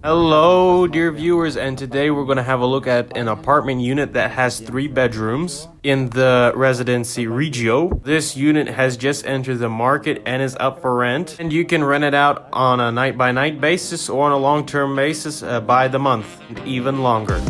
Hello, dear viewers, and today we're going to have a look at an apartment unit that has 3 bedrooms in the residency Regio. This unit has just entered the market and is up for rent, and you can rent it out on a night-by-night basis or on a long-term basis by the month, and even longer.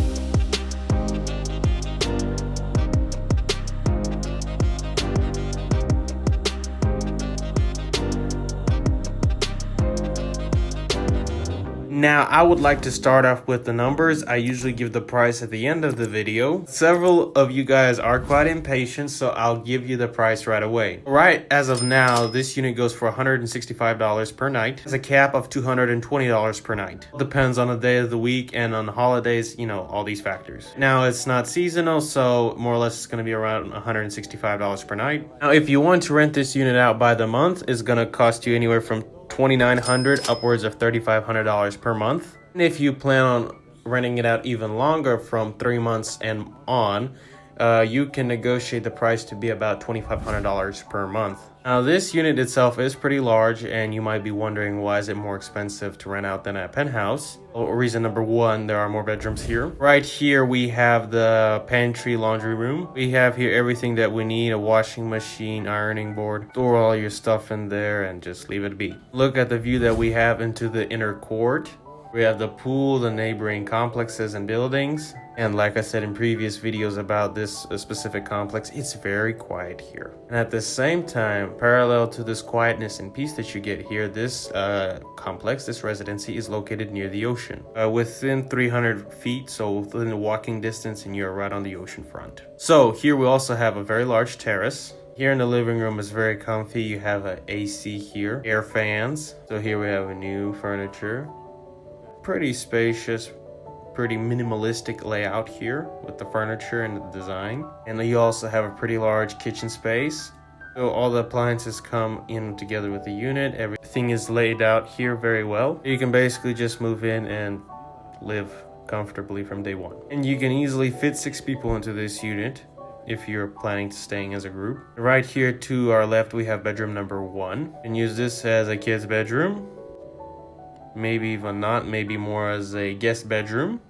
Now, I would like to start off with the numbers. I usually give the price at the end of the video. Several of you guys are quite impatient, so I'll give you the price right away. Right, as of now, this unit goes for $165 per night. It's a cap of $220 per night. Depends on the day of the week and on holidays, all these factors. Now, it's not seasonal, so more or less it's going to be around $165 per night. Now, if you want to rent this unit out by the month, it's going to cost you anywhere from $2,900 upwards of $3,500 per month. And if you plan on renting it out even longer, from 3 months and on, you can negotiate the price to be about $2,500 per month. Now, this unit itself is pretty large, and you might be wondering, why is it more expensive to rent out than a penthouse? Well, reason number one, there are more bedrooms here. Right here, we have the pantry laundry room. We have here everything that we need: a washing machine, ironing board. Store all your stuff in there and just leave it be. Look at the view that we have into the inner court. We have the pool, the neighboring complexes and buildings. And like I said in previous videos about this specific complex, it's very quiet here. And at the same time, parallel to this quietness and peace that you get here, this complex, this residency, is located near the ocean. Within 300 feet, so within a walking distance, and you're right on the ocean front. So here we also have a very large terrace. Here in the living room is very comfy. You have an AC here, air fans. So here we have a new furniture. Pretty spacious, pretty minimalistic layout here with the furniture and the design. And you also have a pretty large kitchen space. So all the appliances come in together with the unit. Everything is laid out here very well. You can basically just move in and live comfortably from day one. And you can easily fit 6 people into this unit if you're planning to staying as a group. Right here to our left, we have bedroom number 1. You can use this as a kid's bedroom. Maybe even not, maybe more as a guest bedroom.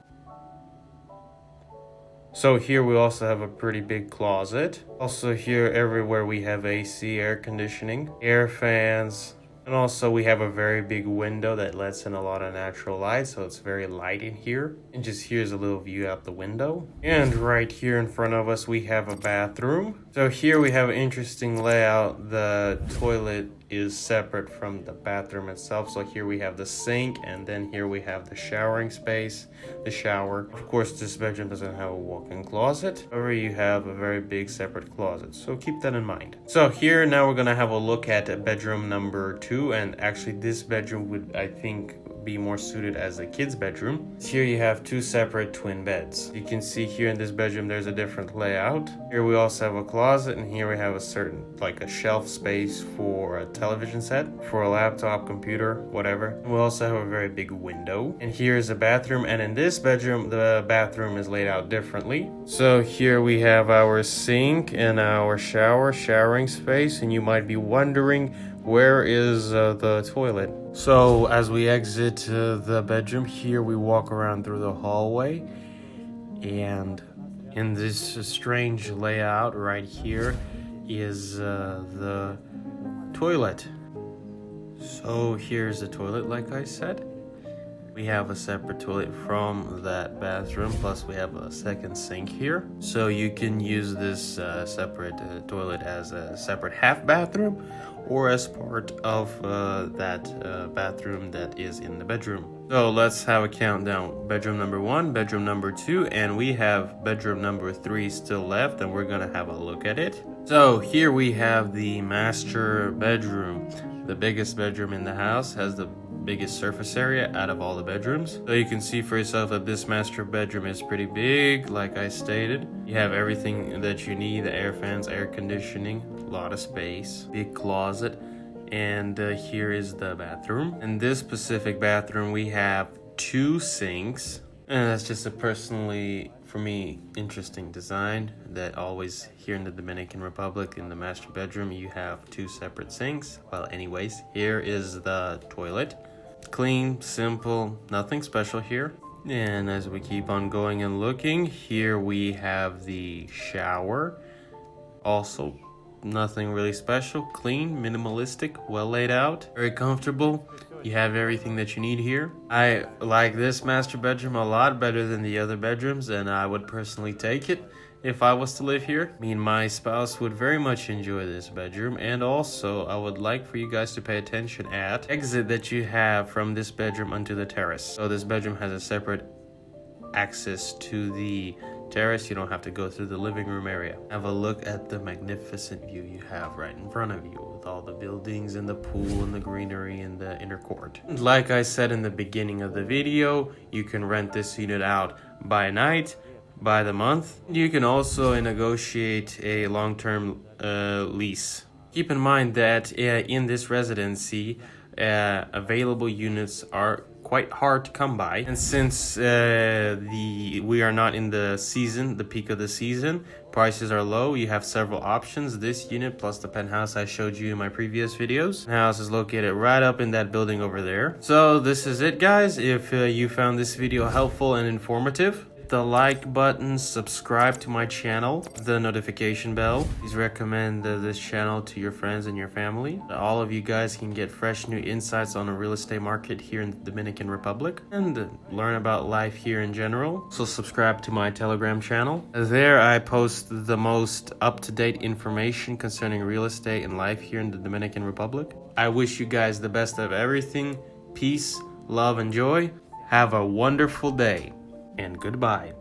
So here we also have a pretty big closet. Also here, everywhere we have AC, air conditioning, air fans. And also we have a very big window that lets in a lot of natural light, so it's very light in here. And just here's a little view out the window. And right here in front of us, we have a bathroom. So here we have an interesting layout. The toilet is separate from the bathroom itself. So here we have the sink, and then here we have the showering space, the shower. Of course, this bedroom doesn't have a walk-in closet. However, you have a very big separate closet, so keep that in mind. So here now we're gonna have a look at bedroom number 2, and actually this bedroom would, I think, be more suited as a kid's bedroom. Here you have 2 separate twin beds. You can see here in this bedroom there's a different layout. Here we also have a closet, and here we have a certain, like a shelf space for a television set, for a laptop, computer, whatever. And we also have a very big window. And here's a bathroom, and in this bedroom the bathroom is laid out differently. So here we have our sink and our showering space, and you might be wondering, where is the toilet? So as we exit the bedroom, here we walk around through the hallway, and in this strange layout right here is the toilet. So here's the toilet, like I said. We have a separate toilet from that bathroom, plus we have a second sink here. So you can use this separate toilet as a separate half bathroom, or as part of that bathroom that is in the bedroom. So let's have a countdown. Bedroom number 1, bedroom number 2, and we have bedroom number 3 still left, and we're gonna have a look at it. So here we have the master bedroom. The biggest bedroom in the house, has the biggest surface area out of all the bedrooms. So you can see for yourself that this master bedroom is pretty big, like I stated. You have everything that you need: the air fans, air conditioning, a lot of space, big closet, and here is the bathroom. In this specific bathroom we have 2 sinks, and that's just a personally, for me, interesting design that always here in the Dominican Republic, in the master bedroom, you have 2 separate sinks. Well, anyways, here is the toilet. Clean, simple, nothing special here. And as we keep on going and looking, here we have the shower. Also, nothing really special. Clean, minimalistic, well laid out, very comfortable. You have everything that you need here. I like this master bedroom a lot better than the other bedrooms, and I would personally take it if I was to live here. Me and my spouse would very much enjoy this bedroom, and also I would like for you guys to pay attention at exit that you have from this bedroom onto the terrace. So this bedroom has a separate access to the terrace. You don't have to go through the living room area. Have a look at the magnificent view you have right in front of you, with all the buildings and the pool and the greenery and the inner court. Like I said in the beginning of the video, you can rent this unit out by night, by the month. You can also negotiate a long-term lease. Keep in mind that in this residency, available units are quite hard to come by, and since we are not in the season, the peak of the season, prices are low. You have several options. This unit plus the penthouse I showed you in my previous videos. The house is located right up in that building over there. So this is it, guys. If you found this video helpful and informative, hit the like button, subscribe to my channel, the notification bell. Please recommend this channel to your friends and your family. All of you guys can get fresh new insights on the real estate market here in the Dominican Republic and learn about life here in general. So subscribe to my Telegram channel. There I post the most up-to-date information concerning real estate and life here in the Dominican Republic. I wish you guys the best of everything. Peace, love, and joy. Have a wonderful day. And goodbye.